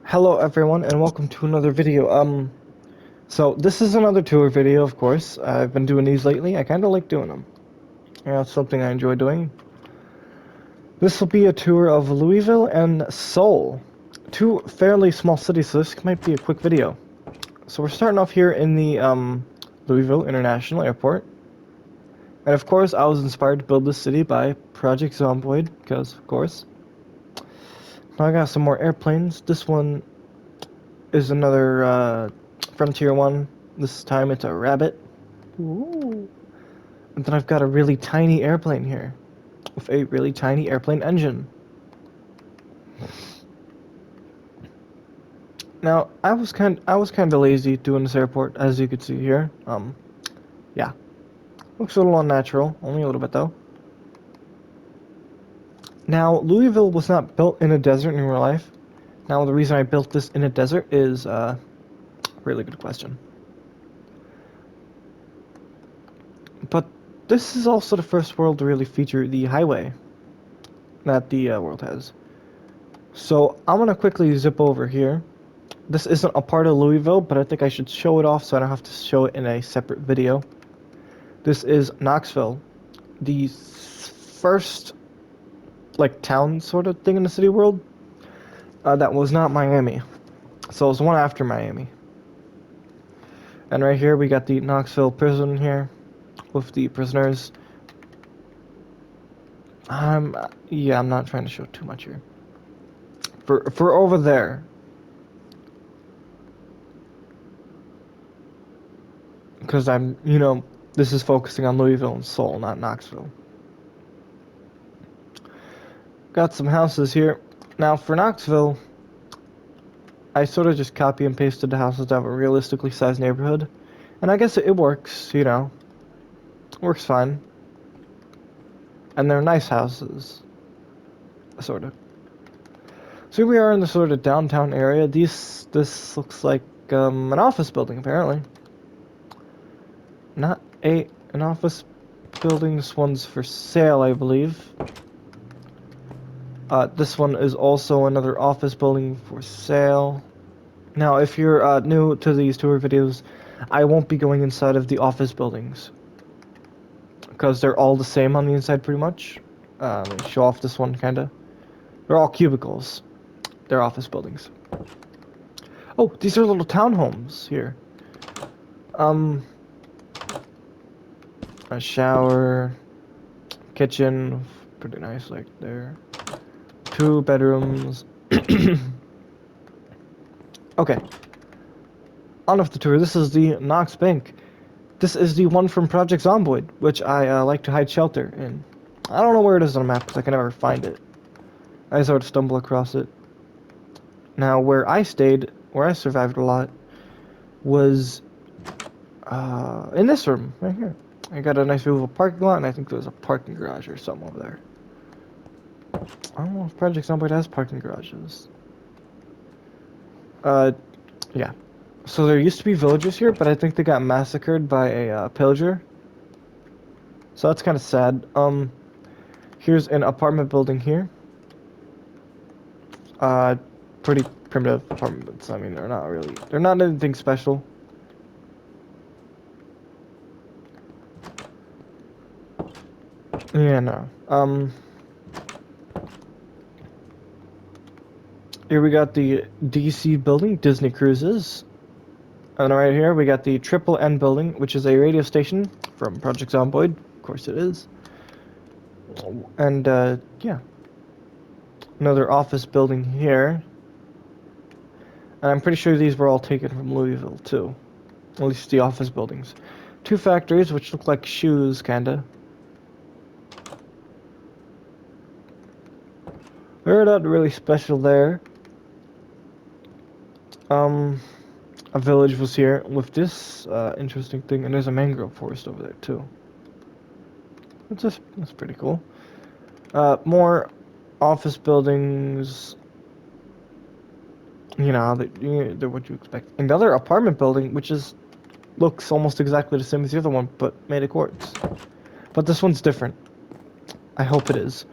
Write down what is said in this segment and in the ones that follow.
Hello everyone and welcome to another video. So this is another tour video, of course. I've been doing these lately. I kind of like doing them. It's something I enjoy doing. This will be a tour of Louisville and Seoul, two fairly small cities, so this might be a quick video. So we're starting off here in the Louisville International Airport. And of course, I was inspired to build this city by Project Zomboid, because of course. Now I got some more airplanes. This one is another Frontier one. This time it's a Rabbit. Ooh. And then I've got a really tiny airplane here with a really tiny airplane engine. Now I was kind of lazy doing this airport, as you could see here. Yeah, looks a little unnatural, only a little bit though. Now Louisville was not built in a desert in real life. Now the reason I built this in a desert is a really good question. But this is also the first world to really feature the highway that the world has. So I'm gonna quickly zip over here. This isn't a part of Louisville, but I think I should show it off so I don't have to show it in a separate video. This is Knoxville, the first like town sort of thing in the city world that was not Miami. So it was one after Miami. And right here we got the Knoxville prison here with the prisoners. Yeah, I'm not trying to show too much here. For over there. Because this is focusing on Louisville and Seoul, not Knoxville. Got some houses here. Now for Knoxville, I sort of just copy and pasted the houses to have a realistically sized neighborhood. And I guess it works, Works fine. And they're nice houses. Sort of. So here we are in the sort of downtown area. This looks like an office building, apparently. Not an office building. This one's for sale, I believe. This one is also another office building for sale. Now, if you're new to these tour videos, I won't be going inside of the office buildings, because they're all the same on the inside pretty much. Let me show off this one, kinda. They're all cubicles. They're office buildings. Oh, these are little townhomes here. A shower, kitchen, pretty nice like there. 2 bedrooms. Okay. On with the tour. This is the Knox Bank. This is the one from Project Zomboid, which I like to hide shelter in. I don't know where it is on the map because I can never find it. I sort of stumble across it. Now, where I stayed, where I survived a lot, was in this room right here. I got a nice view of a parking lot, and I think there's a parking garage or something over there. I don't know if Project Zomboid has parking garages. Yeah. So there used to be villagers here, but I think they got massacred by a pillager. So that's kind of sad. Here's an apartment building here. Pretty primitive apartments. I mean, they're not anything special. Yeah, no. Here we got the DC building, Disney Cruises. And right here we got the Triple N building, which is a radio station from Project Zomboid. Of course it is. And, yeah. Another office building here. And I'm pretty sure these were all taken from Louisville, too. At least the office buildings. 2 factories, which look like shoes, kinda. They're not really special there. A village was here with this interesting thing, and there's a mangrove forest over there too. That's pretty cool. More office buildings. They're what you expect. Another apartment building, which looks almost exactly the same as the other one, but made of quartz. But this one's different. I hope it is.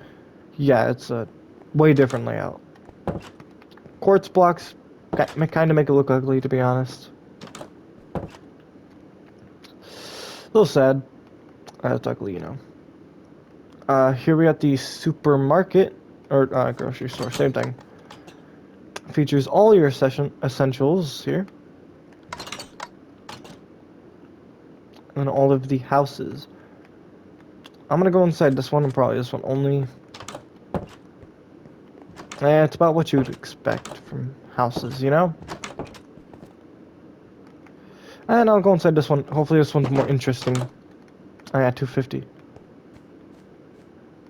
Yeah, it's a way different layout. Quartz blocks, kind of make it look ugly, to be honest. A little sad. It's ugly, you know. Here we got the supermarket, or grocery store, same thing. Features all your essentials here. And all of the houses. I'm gonna go inside this one and probably this one only. It's about what you'd expect from houses, you know? And I'll go inside this one. Hopefully this one's more interesting. Oh yeah, 250.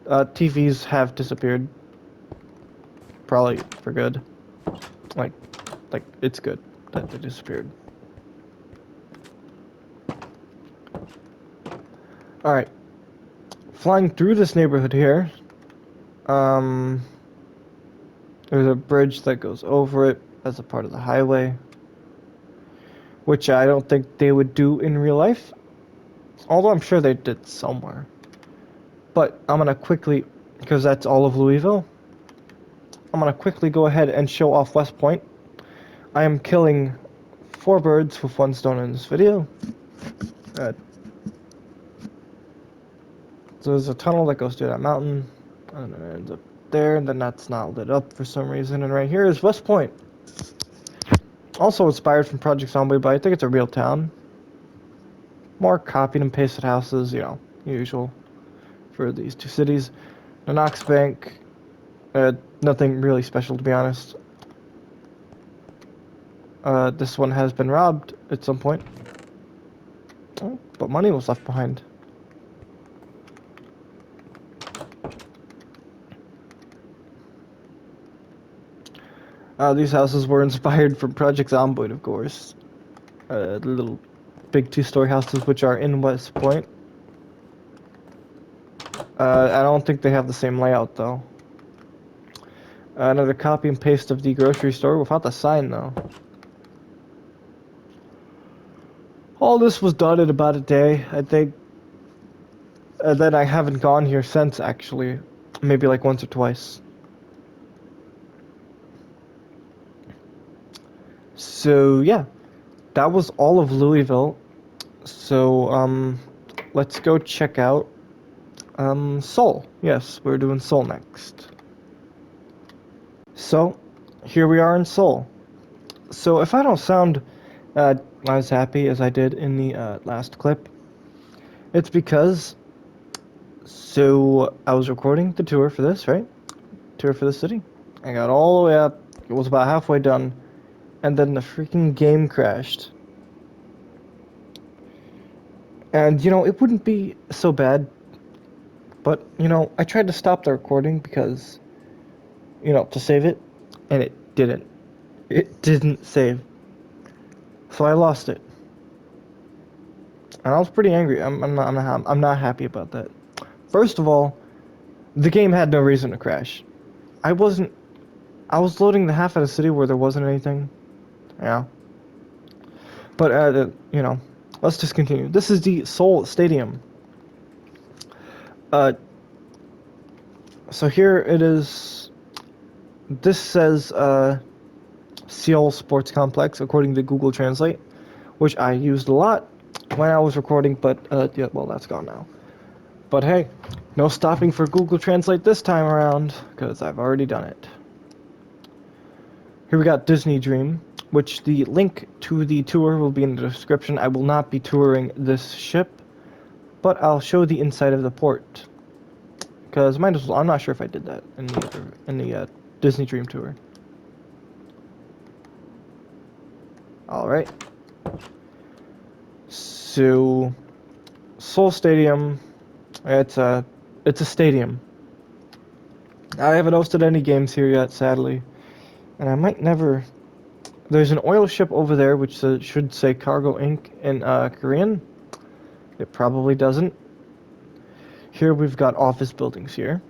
TVs have disappeared. Probably for good. Like, it's good that they disappeared. Alright. Flying through this neighborhood here. There's a bridge that goes over it as a part of the highway. Which I don't think they would do in real life. Although I'm sure they did somewhere. But I'm gonna quickly, because that's all of Louisville, I'm gonna quickly go ahead and show off Westpoint. I am killing 4 birds with 1 stone in this video. So there's a tunnel that goes through that mountain, and it ends up there, and then that's not lit up for some reason. And right here is Westpoint. Also inspired from Project Zombie, but I think it's a real town. More copied and pasted houses, you know, usual for these 2 cities. The Knox Bank, nothing really special to be honest. This one has been robbed at some point. Oh, but money was left behind. These houses were inspired from Project Zomboid, of course. The little big 2-story houses which are in West Point. I don't think they have the same layout though. Another copy and paste of the grocery store without the sign though. All this was done in about a day, I think. And then I haven't gone here since actually. Maybe like once or twice. So yeah, that was all of Louisville. So let's go check out Seoul. Yes, we're doing Seoul next. So here we are in Seoul. So if I don't sound as happy as I did in the last clip, it's because I was recording the tour for this, right? Tour for the city. I got all the way up. It was about halfway done. And then the freaking game crashed. And, you know, it wouldn't be so bad. But, you know, I tried to stop the recording because, you know, to save it. And it didn't. It didn't save. So I lost it. And I was pretty angry. I'm not happy about that. First of all, the game had no reason to crash. I was loading the half of the city where there wasn't anything. Yeah. But, you know, let's just continue. This is the Seoul Stadium. So here it is. This says, Seoul Sports Complex, according to Google Translate, which I used a lot when I was recording, but, yeah, well, that's gone now. But hey, no stopping for Google Translate this time around, because I've already done it. Here we got Disney Dream, which the link to the tour will be in the description. I will not be touring this ship, but I'll show the inside of the port. Because might as well, I'm not sure if I did that in the Disney Dream tour. Alright. So, Seoul Stadium, it's a stadium. I haven't hosted any games here yet, sadly. And I might never... There's an oil ship over there which should say Cargo Inc. in Korean. It probably doesn't. Here we've got office buildings here.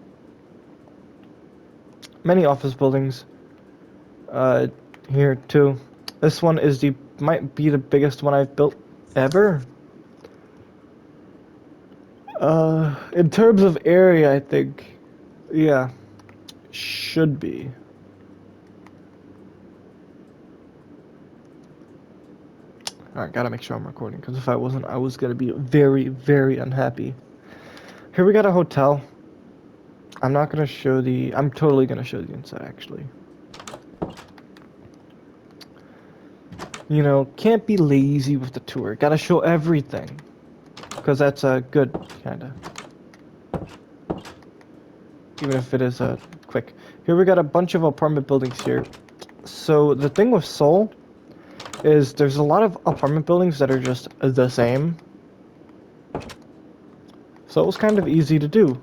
Many office buildings. Here too. This one might be the biggest one I've built ever. In terms of area, I think, yeah, should be. Alright, gotta make sure I'm recording, because if I wasn't, I was gonna be very, very unhappy. Here we got a hotel. I'm not gonna show the... I'm totally gonna show the inside, actually. You know, can't be lazy with the tour. Gotta show everything. Because that's good, kinda. Even if it is quick. Here we got a bunch of apartment buildings here. So, the thing with Seoul is there's a lot of apartment buildings that are just the same. So it was kind of easy to do.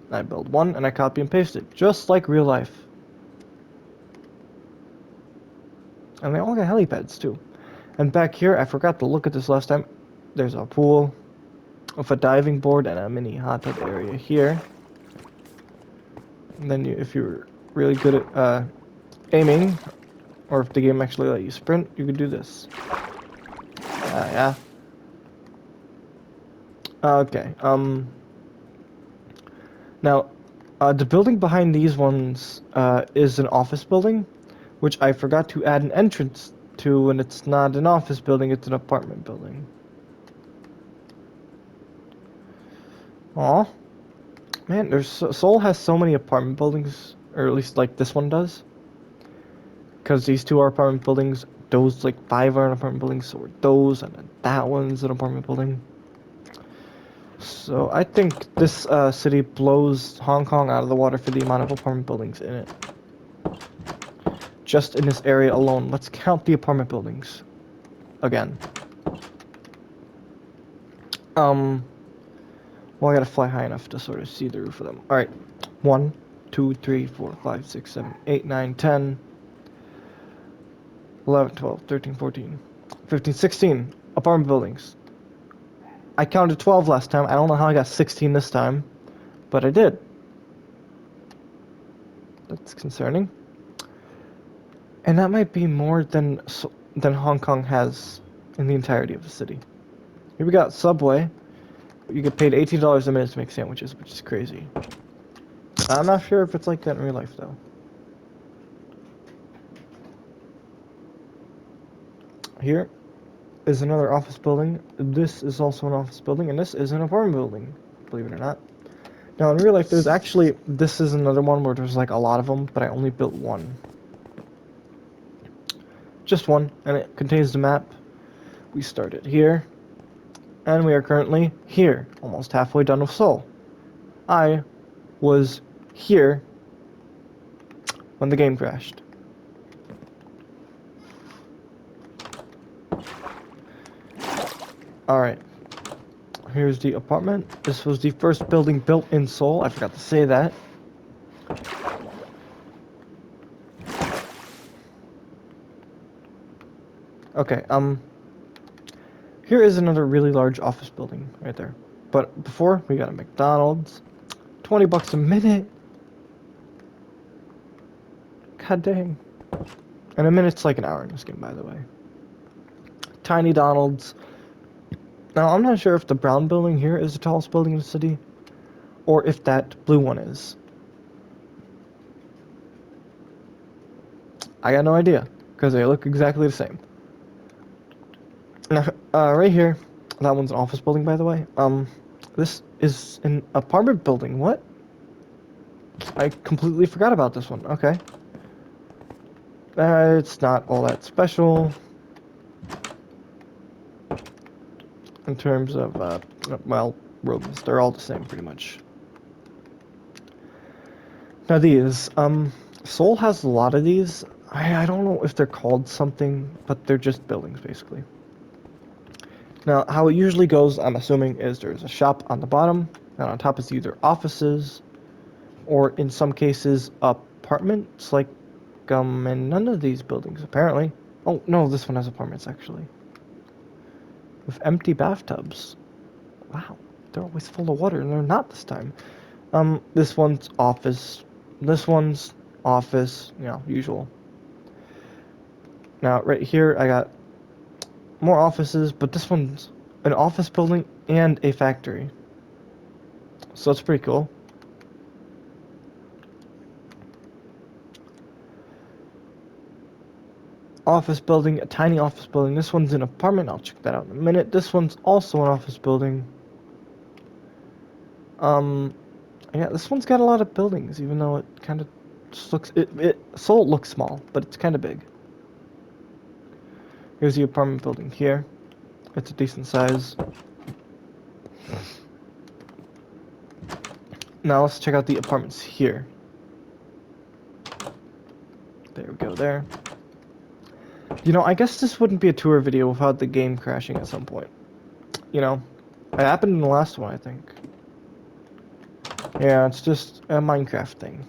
I build one and I copy and paste it, just like real life. And they all got helipads too. And back here, I forgot to look at this last time. There's a pool with a diving board and a mini hot tub area here. And then if you're really good at aiming, or if the game actually let you sprint, you could do this. Yeah. Okay. Now, the building behind these ones is an office building, which I forgot to add an entrance to, and it's not an office building, it's an apartment building. Aw. Man, Seoul has so many apartment buildings, or at least like this one does. Because these two are apartment buildings, those like 5 are an apartment buildings, so are those, and then that one's an apartment building. So I think this city blows Hong Kong out of the water for the amount of apartment buildings in it. Just in this area alone. Let's count the apartment buildings again. Well, I gotta fly high enough to sort of see the roof of them. Alright. 1, 2, 3, 4, 5, 6, 7, 8, 9, 10, 11, 12, 13, 14, 15, 16 apartment buildings. I counted 12 last time. I don't know how I got 16 this time, but I did. That's concerning. And that might be more than Hong Kong has in the entirety of the city. Here we got Subway. You get paid $18 a minute to make sandwiches, which is crazy. I'm not sure if it's like that in real life, though. Here is another office building. This is also an office building, and this is an apartment building, believe it or not. Now, in real life, there's actually... This is another one where there's like a lot of them, but I only built one. Just one, and it contains the map. We started here, and we are currently here, almost halfway done with Seoul. I was here when the game crashed. Alright, here's the apartment. This was the first building built in Seoul. I forgot to say that. Okay, here is another really large office building right there. But before, we got a McDonald's. 20 bucks a minute. God dang. And a minute's like an hour in this game, by the way. Tiny Donald's. Now, I'm not sure if the brown building here is the tallest building in the city, or if that blue one is. I got no idea, because they look exactly the same. Now, right here, that one's an office building, by the way. This is an apartment building. What? I completely forgot about this one. Okay. It's not all that special. In terms of, well, rooms. They're all the same, pretty much. Now these, Seoul has a lot of these. I don't know if they're called something, but they're just buildings, basically. Now, how it usually goes, I'm assuming, is there's a shop on the bottom, and on top is either offices, or in some cases, apartments, like, in none of these buildings, apparently. Oh, no, this one has apartments, actually. With empty bathtubs. Wow, they're always full of water, and they're not this time. This one's office. This one's office, you know, usual. Now, right here, I got more offices, but this one's an office building and a factory. So it's pretty cool. office building, a tiny office building. This one's an apartment. I'll check that out in a minute. This one's also an office building. Yeah, this one's got a lot of buildings, even though it kind of just looks. Seoul looks small, but it's kind of big. Here's the apartment building here. It's a decent size. Now let's check out the apartments here. There we go, there. You know, I guess this wouldn't be a tour video without the game crashing at some point. You know, it happened in the last one, I think. Yeah, it's just a Minecraft thing.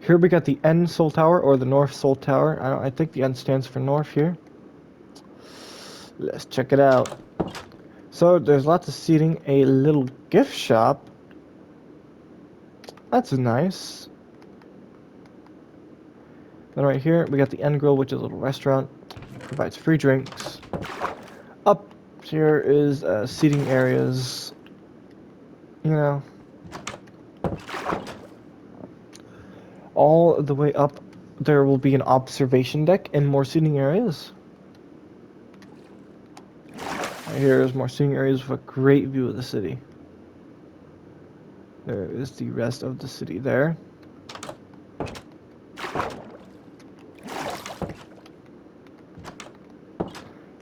Here we got the N Seoul Tower, or the North Seoul Tower. I think the N stands for North here. Let's check it out. So, there's lots of seating. A little gift shop. That's nice. Then right here, we got the N Grill, which is a little restaurant. Provides free drinks. Up here is seating areas. You know. All the way up, there will be an observation deck and more seating areas. Right here is more seating areas with a great view of the city. There is the rest of the city there.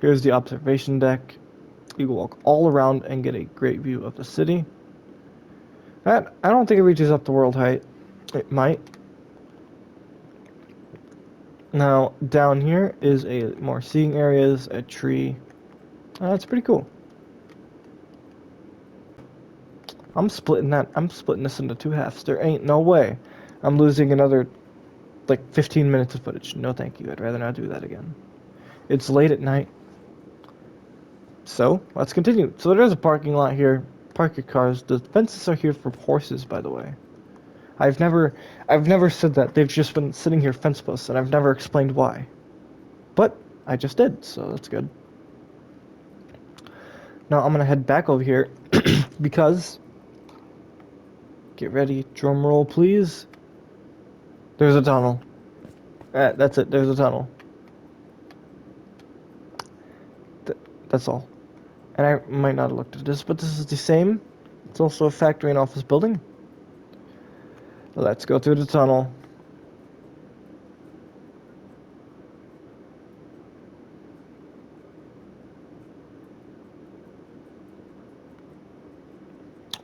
Here's the observation deck. You can walk all around and get a great view of the city. I don't think it reaches up to world height. It might. Now, down here is a more seating areas, a tree. That's pretty cool. I'm splitting this into two halves. There ain't no way I'm losing another, like, 15 minutes of footage. No thank you. I'd rather not do that again. It's late at night. So, let's continue. So there's a parking lot here. Park your cars. The fences are here for horses, by the way. I've never said that. They've just been sitting here fence posts, and I've never explained why. But I just did, so that's good. Now I'm gonna head back over here because, get ready, drum roll please. There's a tunnel. That's it. There's a tunnel. That's all. And I might not have looked at this, but this is the same. It's also a factory and office building. Let's go through the tunnel.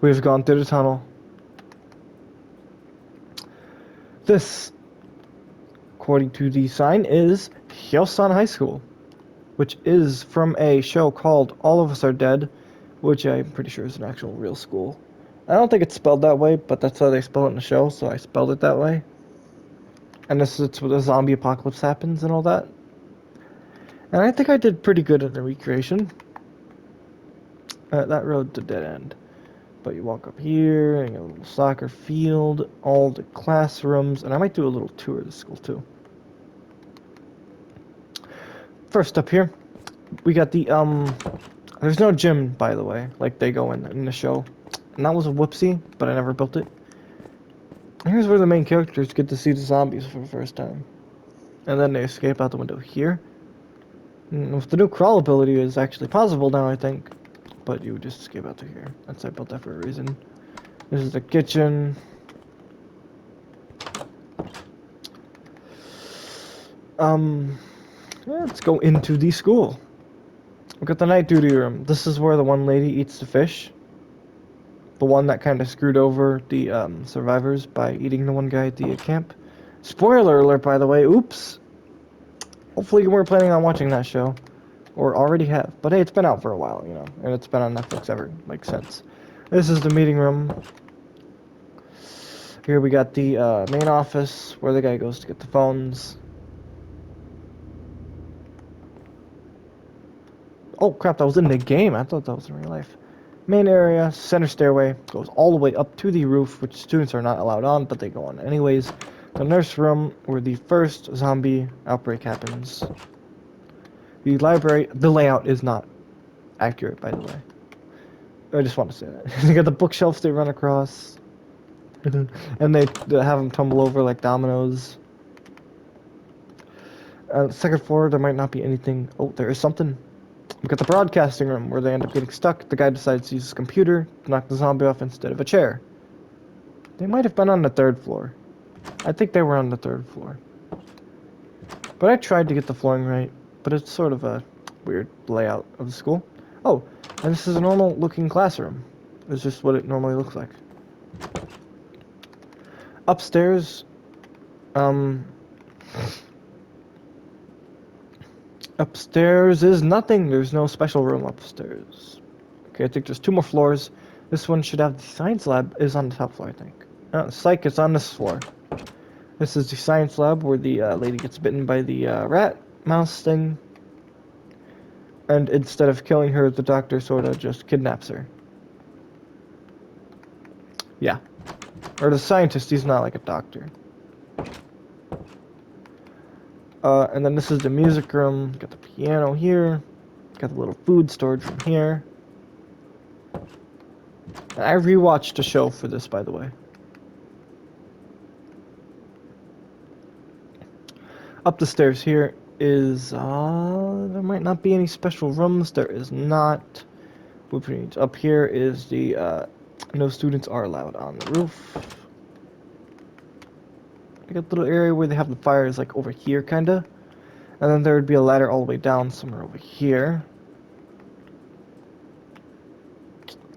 We've gone through the tunnel. This, according to the sign, is Hyosan High School, which is from a show called All of Us Are Dead, which I'm pretty sure is an actual real school. I don't think it's spelled that way, but that's how they spell it in the show, so I spelled it that way. And this is where the zombie apocalypse happens and all that. And I think I did pretty good at the recreation. That road's a dead end. But you walk up here, and you got a little soccer field, all the classrooms, and I might do a little tour of the school too. First up here, we got the, there's no gym, by the way, like they go in the show. And that was a whoopsie, but I never built it. Here's where the main characters get to see the zombies for the first time. And then they escape out the window here. And with the new crawl ability, it's actually possible now, I think. But you just escape out to here. I built that for a reason. This is the kitchen. Let's go into the school. Look at the night duty room. This is where the one lady eats the fish. The one that kind of screwed over the survivors by eating the one guy at the camp. Spoiler alert, by the way. Oops. Hopefully you weren't planning on watching that show. Or already have. But hey, it's been out for a while, you know. And it's been on Netflix ever, like, since. This is the meeting room. Here we got the main office, where the guy goes to get the phones. Oh, crap, that was in the game. I thought that was in real life. Main area, center stairway, goes all the way up to the roof, which students are not allowed on, but they go on anyways. The nurse room, where the first zombie outbreak happens. The library, the layout is not accurate, by the way. I just want to say that. They got the bookshelves they run across. And they have them tumble over like dominoes. Second floor, there might not be anything. Oh, there is something. We got the broadcasting room where they end up getting stuck. The guy decides to use his computer to knock the zombie off instead of a chair. They might have been on the third floor. I think they were on the third floor. But I tried to get the flooring right, but it's sort of a weird layout of the school. Oh, and this is a normal looking classroom. It's just what it normally looks like. Upstairs, upstairs is nothing. There's no special room upstairs. Okay, I think there's 2 more floors. This one should have the science lab is on the top floor, I think. Psych is on this floor. This is the science lab where the lady gets bitten by the rat mouse thing. And instead of killing her, the doctor sort of just kidnaps her. Yeah. Or the scientist, he's not like a doctor. And then this is the music room. Got the piano here. Got the little food storage room here. And I rewatched a show for this, by the way. Up the stairs here is, there might not be any special rooms. There is not. Up here is the, no students are allowed on the roof. I got a little area where they have the fires, like over here, kinda. And then there would be a ladder all the way down somewhere over here.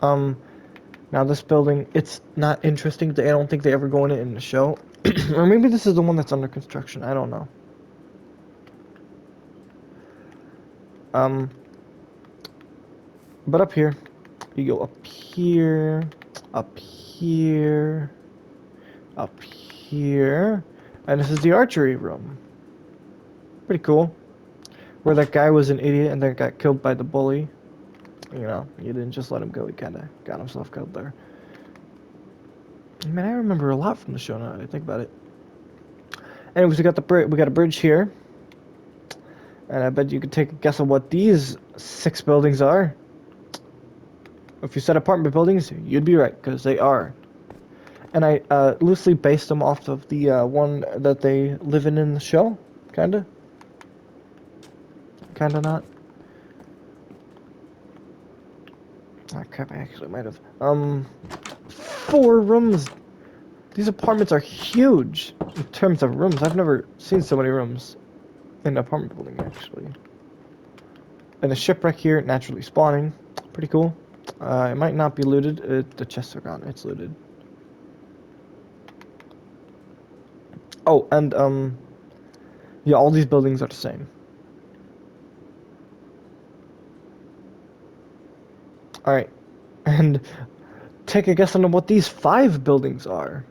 Now this building, it's not interesting. I don't think they ever go in it in the show. Or maybe this is the one that's under construction. I don't know. But up here, you go up here, up here, up here, and this is the archery room. Pretty cool. Where that guy was an idiot and then got killed by the bully. You know, you didn't just let him go. He kind of got himself killed there. Man, I remember a lot from the show now that I think about it. Anyways, we got a bridge here. And I bet you could take a guess on what these 6 buildings are. If you said apartment buildings, you'd be right, because they are. And I loosely based them off of the one that they live in the show. Kinda. Kinda not. Oh crap, I actually might have. 4 rooms! These apartments are huge in terms of rooms. I've never seen so many rooms in an apartment building, actually. And a shipwreck here, naturally spawning. Pretty cool. It might not be looted. The chests are gone. It's looted. Oh, and, yeah, all these buildings are the same. Alright. And take a guess on what these 5 buildings are.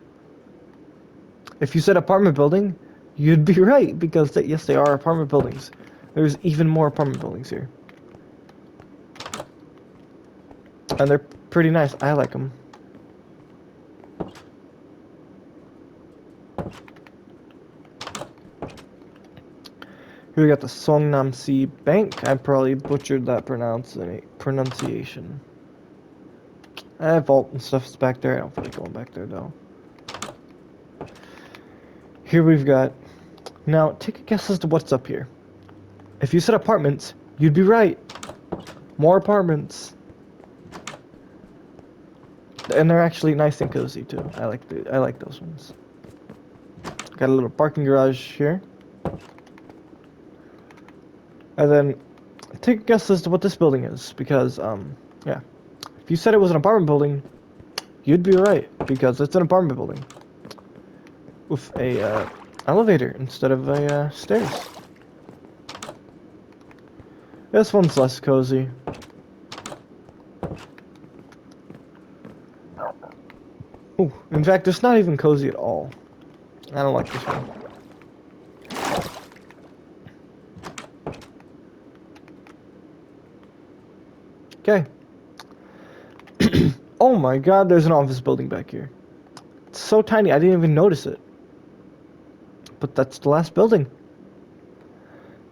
If you said apartment building, you'd be right, because yes, they are apartment buildings. There's even more apartment buildings here. And they're pretty nice. I like them. Here we got the Songnam-si Bank. I probably butchered that pronunciation. Vault and stuff's back there. I don't feel like going back there, though. Here we've got... Now, take a guess as to what's up here. If you said apartments, you'd be right. More apartments. And they're actually nice and cozy, too. I like those ones. Got a little parking garage here. And then, take a guess as to what this building is, because, yeah. If you said it was an apartment building, you'd be right, because it's an apartment building. With a, elevator instead of a, stairs. This one's less cozy. Ooh, in fact, it's not even cozy at all. I don't like this one. Okay. Oh my god, there's an office building back here. It's so tiny, I didn't even notice it. But that's the last building.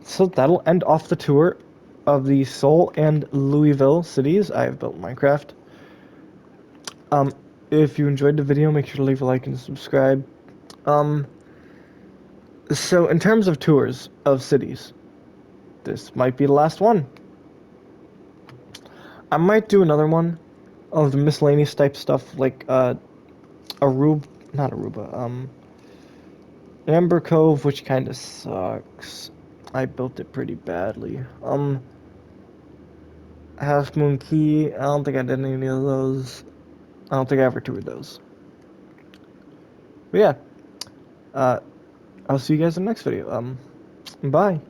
So that'll end off the tour of the Seoul and Louisville cities. I have built Minecraft. If you enjoyed the video, make sure to leave a like and subscribe. So in terms of tours of cities, this might be the last one. I might do another one of the miscellaneous type stuff like Aruba, not Aruba, Amber Cove, which kind of sucks. I built it pretty badly. Half Moon Key, I don't think I did any of those. I don't think I ever toured those. But yeah, uh, I'll see you guys in the next video. Bye.